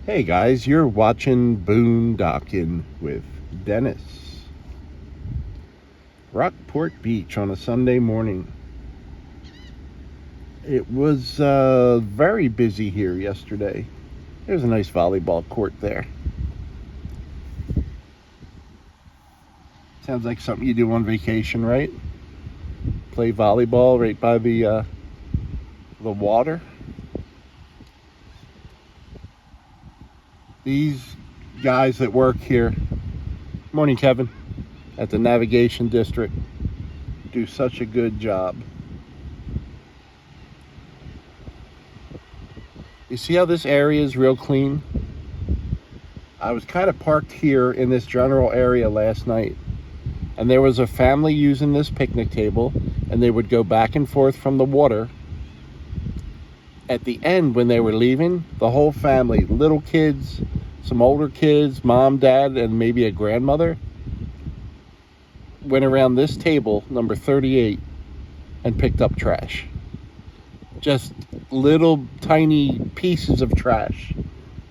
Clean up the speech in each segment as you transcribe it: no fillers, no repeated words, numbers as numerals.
Hey guys, you're watching Boondocking with Dennis. Rockport Beach on a Sunday morning. It was very busy here yesterday. There's a nice volleyball court there. Sounds like something you do on vacation, right? Play volleyball right by the water. These guys that work here, morning Kevin, at the navigation district, do such a good job. You see how this area is real clean? I was kind of parked here in this general area last night, and there was a family using this picnic table, and they would go back and forth from the water. At the end, when they were leaving, the whole family, little kids, some older kids, mom, dad, and maybe a grandmother, went around this table, number 38, and picked up trash. Just little tiny pieces of trash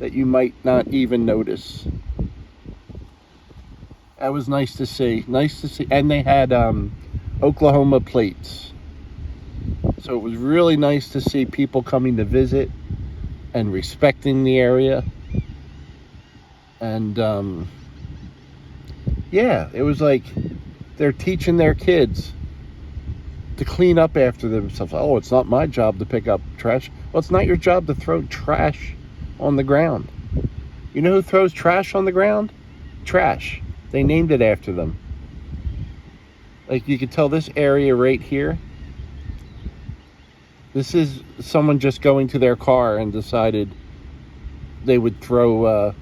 that you might not even notice. That was nice to see. And they had Oklahoma plates. So it was really nice to see people coming to visit and respecting the area. And yeah, it was like they're teaching their kids to clean up after themselves. Oh, it's not my job to pick up trash. Well, it's not your job to throw trash on the ground. You know who throws trash on the ground? Trash. They named it after them. Like you could tell this area right here, this is someone just going to their car and decided they would throw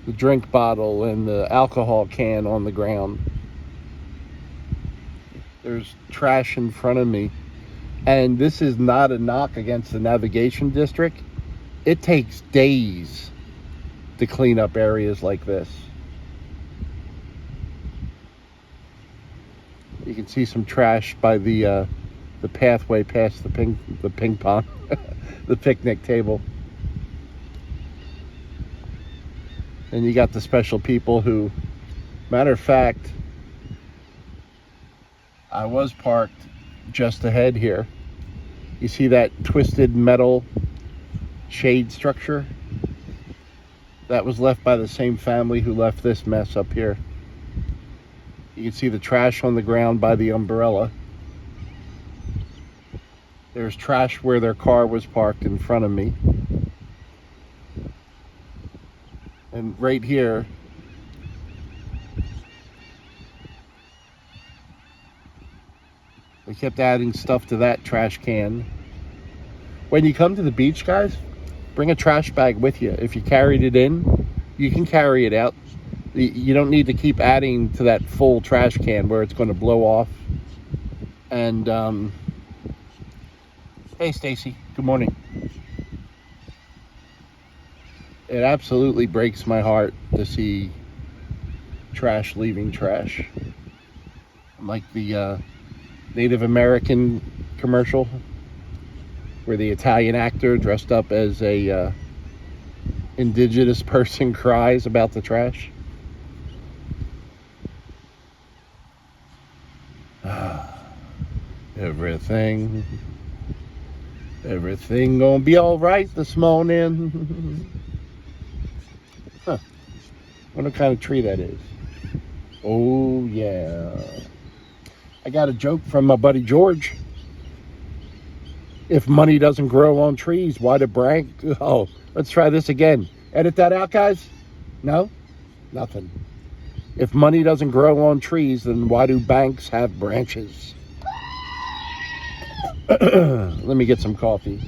the drink bottle and the alcohol can on the ground. There's trash in front of me. And this is not a knock against the navigation district. It takes days to clean up areas like this. You can see some trash by the pathway past the ping pong, the picnic table. And you got the special people who, matter of fact, I was parked just ahead here. You see that twisted metal shade structure? That was left by the same family who left this mess up here. You can see the trash on the ground by the umbrella. There's trash where their car was parked in front of me. And right here, we kept adding stuff to that trash can. When you come to the beach, guys, bring a trash bag with you. If you carried it in, you can carry it out. You don't need to keep adding to that full trash can where it's going to blow off. And hey Stacy, good morning. It absolutely breaks my heart to see trash leaving trash. Like the Native American commercial where the Italian actor dressed up as a indigenous person cries about the trash. Everything gonna be all right this morning. Huh. Wonder what kind of tree that is. Oh yeah. I got a joke from my buddy George. If money doesn't grow on trees, why do Oh, let's try this again. Edit that out, guys. No? Nothing. If money doesn't grow on trees, then why do banks have branches? Let me get some coffee.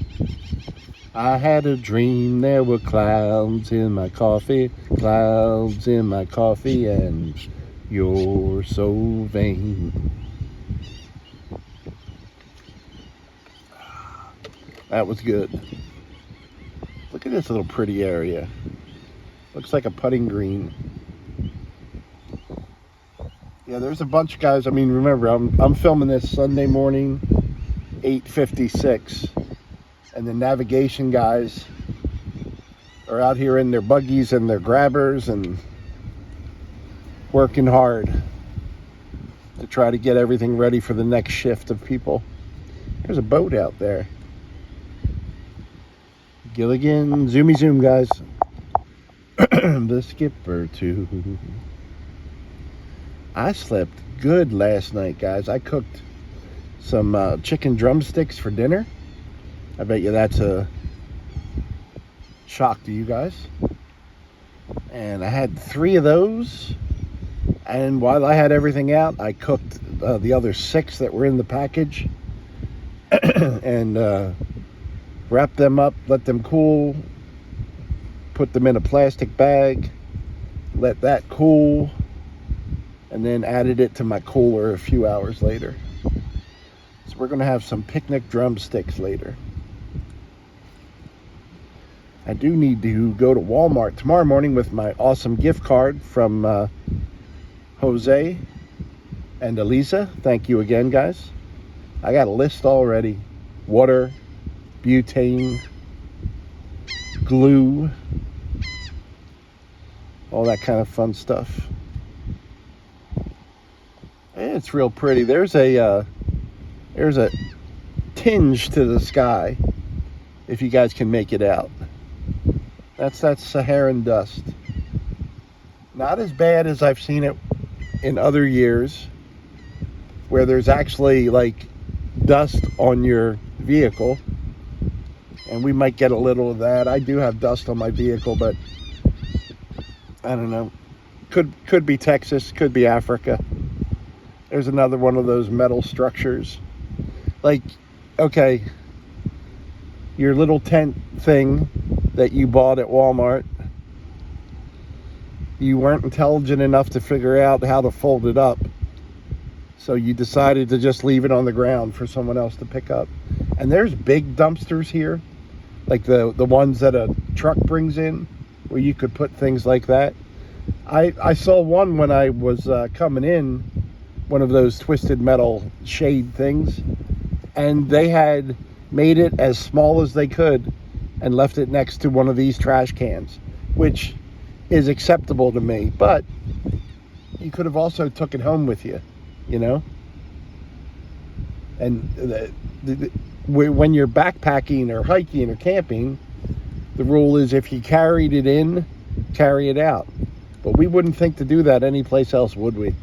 I had a dream there were clouds in my coffee, and you're so vain. That was good. Look at this little pretty area. Looks like a putting green. Yeah, there's a bunch of guys. I mean, remember, I'm filming this Sunday morning, 8:56, and the navigation guys are out here in their buggies and their grabbers and working hard to try to get everything ready for the next shift of people. There's a boat out there. Gilligan, zoomy zoom, guys. The skipper too. I slept good last night, guys. I cooked some chicken drumsticks for dinner. I bet you that's a shock to you guys. And I had 3 of those. And while I had everything out, I cooked the other 6 that were in the package. And wrapped them up, let them cool, put them in a plastic bag, let that cool, and then added it to my cooler a few hours later. So we're going to have some picnic drumsticks later. I do need to go to Walmart tomorrow morning with my awesome gift card from Jose and Elisa. Thank you again, guys. I got a list already. Water, butane, glue, all that kind of fun stuff. It's real pretty. There's a tinge to the sky, if you guys can make it out. That's that Saharan dust. Not as bad as I've seen it in other years, where there's actually like dust on your vehicle, and we might get a little of that. I do have dust on my vehicle, but I don't know. Could be Texas, could be Africa. There's another one of those metal structures. Like, okay, your little tent thing that you bought at Walmart, you weren't intelligent enough to figure out how to fold it up. So you decided to just leave it on the ground for someone else to pick up. And there's big dumpsters here, like the ones that a truck brings in, where you could put things like that. I saw one when I was coming in, one of those twisted metal shade things, and they had made it as small as they could and left it next to one of these trash cans, which is acceptable to me. But you could have also took it home with you, you know? And when you're backpacking or hiking or camping, the rule is if you carried it in, carry it out. But we wouldn't think to do that anyplace else, would we?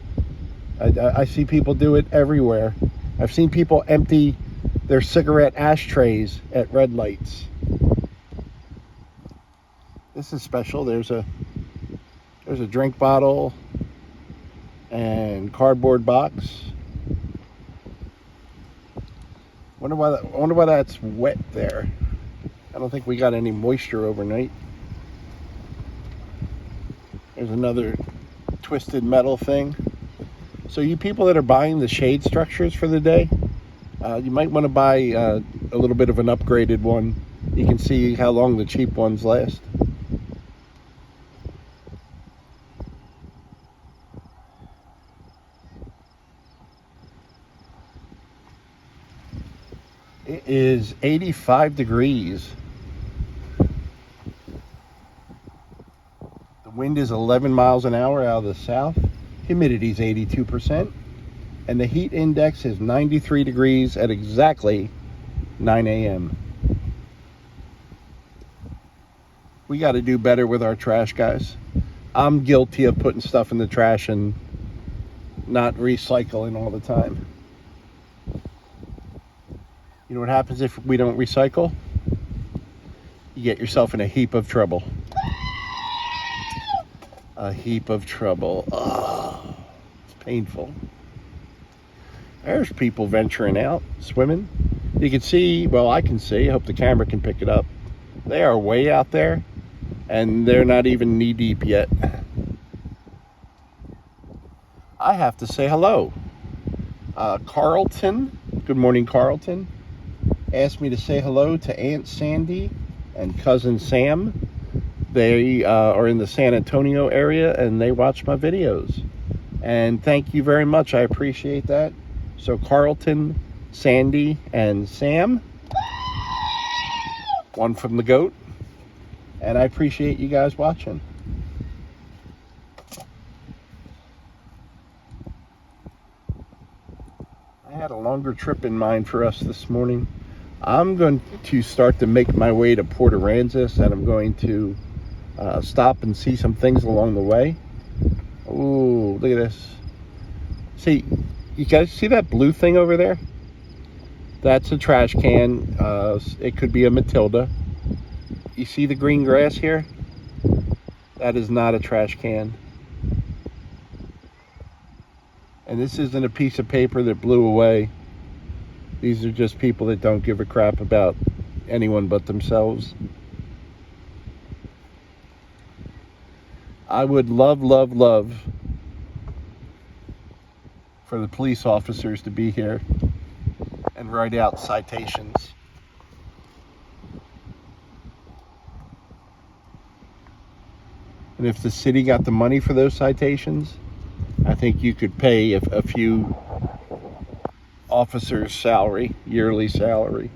I see people do it everywhere. I've seen people empty their cigarette ashtrays at red lights. This is special. There's a drink bottle and cardboard box. Wonder why that's wet there. I don't think we got any moisture overnight. There's another twisted metal thing. So you people that are buying the shade structures for the day, you might want to buy a little bit of an upgraded one. You can see how long the cheap ones last. It is 85 degrees. The wind is 11 miles an hour out of the south. Humidity is 82%. And the heat index is 93 degrees at exactly 9 a.m. We got to do better with our trash, guys. I'm guilty of putting stuff in the trash and not recycling all the time. You know what happens if we don't recycle? You get yourself in a heap of trouble. A heap of trouble. Oh, it's painful. There's people venturing out, swimming. You can see, well, I can see, I hope the camera can pick it up. They are way out there, and they're not even knee deep yet. I have to say hello. Carlton, good morning, Carlton, asked me to say hello to Aunt Sandy and Cousin Sam. They are in the San Antonio area, and they watch my videos. And thank you very much. I appreciate that. So Carlton, Sandy, and Sam. One from the goat. And I appreciate you guys watching. I had a longer trip in mind for us this morning. I'm going to start to make my way to Port Aransas, and I'm going to stop and see some things along the way. Oh, look at this. See, you guys see that blue thing over there? That's a trash can. It could be a Matilda. You see the green grass here? That is not a trash can. And this isn't a piece of paper that blew away. These are just people that don't give a crap about anyone but themselves. I would love, love, love for the police officers to be here and write out citations. And if the city got the money for those citations, I think you could pay a few officers' salary, yearly salary.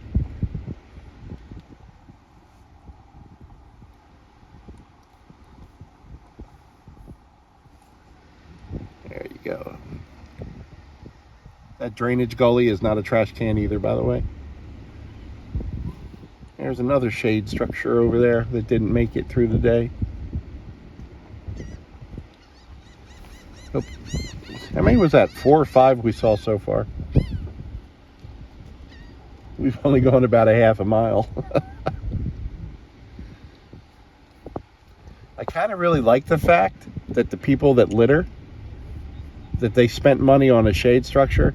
There you go. That drainage gully is not a trash can either, by the way. There's another shade structure over there that didn't make it through the day. Oh, how many was that? 4 or 5 we saw so far. We've only gone about a half a mile. I kind of really like the fact that the people that litter, that they spent money on a shade structure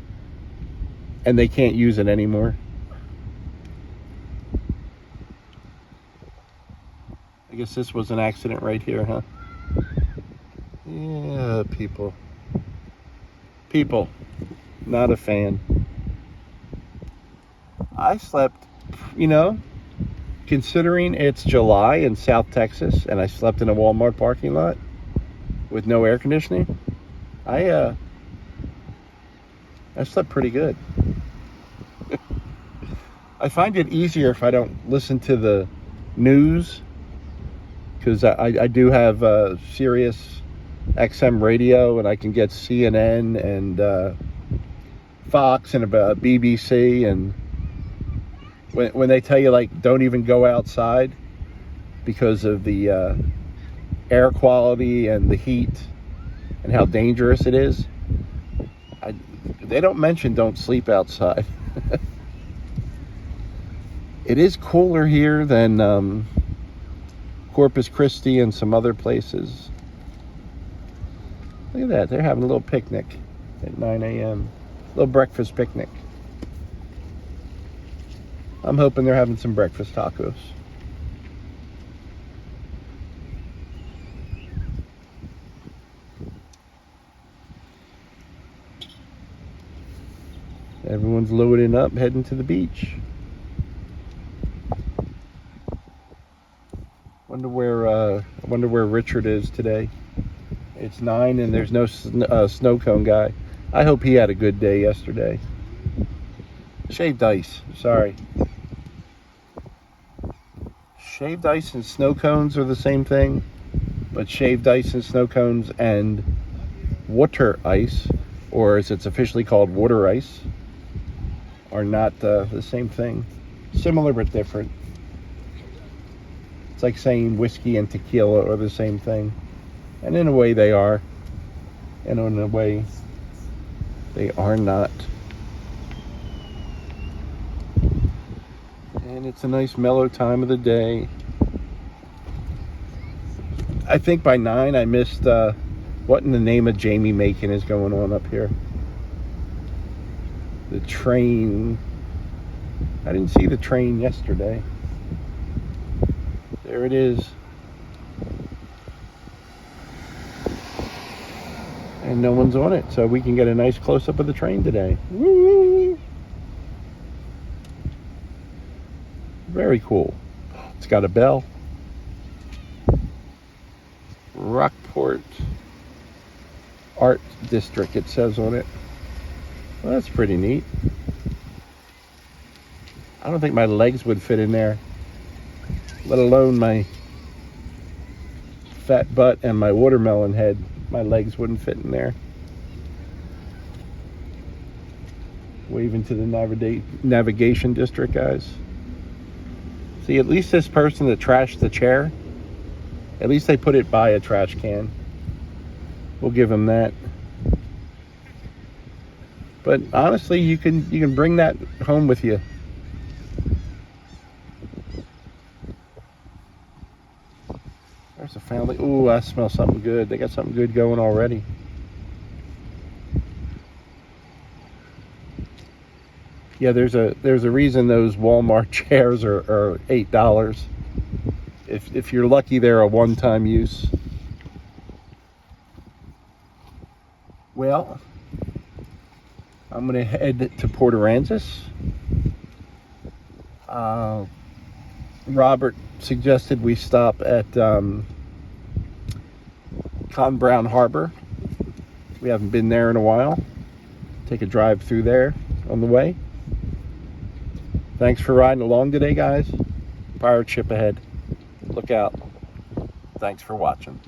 and they can't use it anymore. I guess this was an accident right here, huh? Yeah, people. People, not a fan. I slept, you know, considering it's July in South Texas and I slept in a Walmart parking lot with no air conditioning, I slept pretty good. I find it easier if I don't listen to the news, because I do have Sirius XM radio, and I can get CNN and Fox and BBC, and when they tell you, like, don't even go outside because of the air quality and the heat and how dangerous it is, they don't mention don't sleep outside. It is cooler here than Corpus Christi and some other places. Look at that, they're having a little picnic at 9 a.m. Little breakfast picnic. I'm hoping they're having some breakfast tacos. Everyone's loading up, heading to the beach. Wonder where Richard is today. It's 9 and there's no snow cone guy. I hope he had a good day yesterday. Shaved ice, sorry. Shaved ice and snow cones are the same thing, but shaved ice and snow cones and water ice, or as it's officially called, water ice, are not the same thing. Similar but different. It's like saying whiskey and tequila are the same thing. And in a way they are. And in a way they are not. And it's a nice mellow time of the day. I think by 9 I missed what in the name of Jamie Makin is going on up here. The train. I didn't see the train yesterday. There it is. And no one's on it, so we can get a nice close-up of the train today. Woo! Very cool. It's got a bell. Rockport Art District, it says on it. Well, that's pretty neat. I don't think my legs would fit in there, let alone my fat butt and my watermelon head, my legs wouldn't fit in there. Waving to the navigation district, guys. See, at least this person that trashed the chair, at least they put it by a trash can. We'll give them that. But honestly, you can bring that home with you. There's a family. Ooh, I smell something good. They got something good going already. Yeah, there's a reason those Walmart chairs are $8. If you're lucky, they're a one-time use. Well, I'm gonna head to Port Aransas. Robert suggested we stop at Cotton Brown Harbor. We haven't been there in a while. Take a drive through there on the way. Thanks for riding along today, guys. Pirate ship ahead. Look out. Thanks for watching.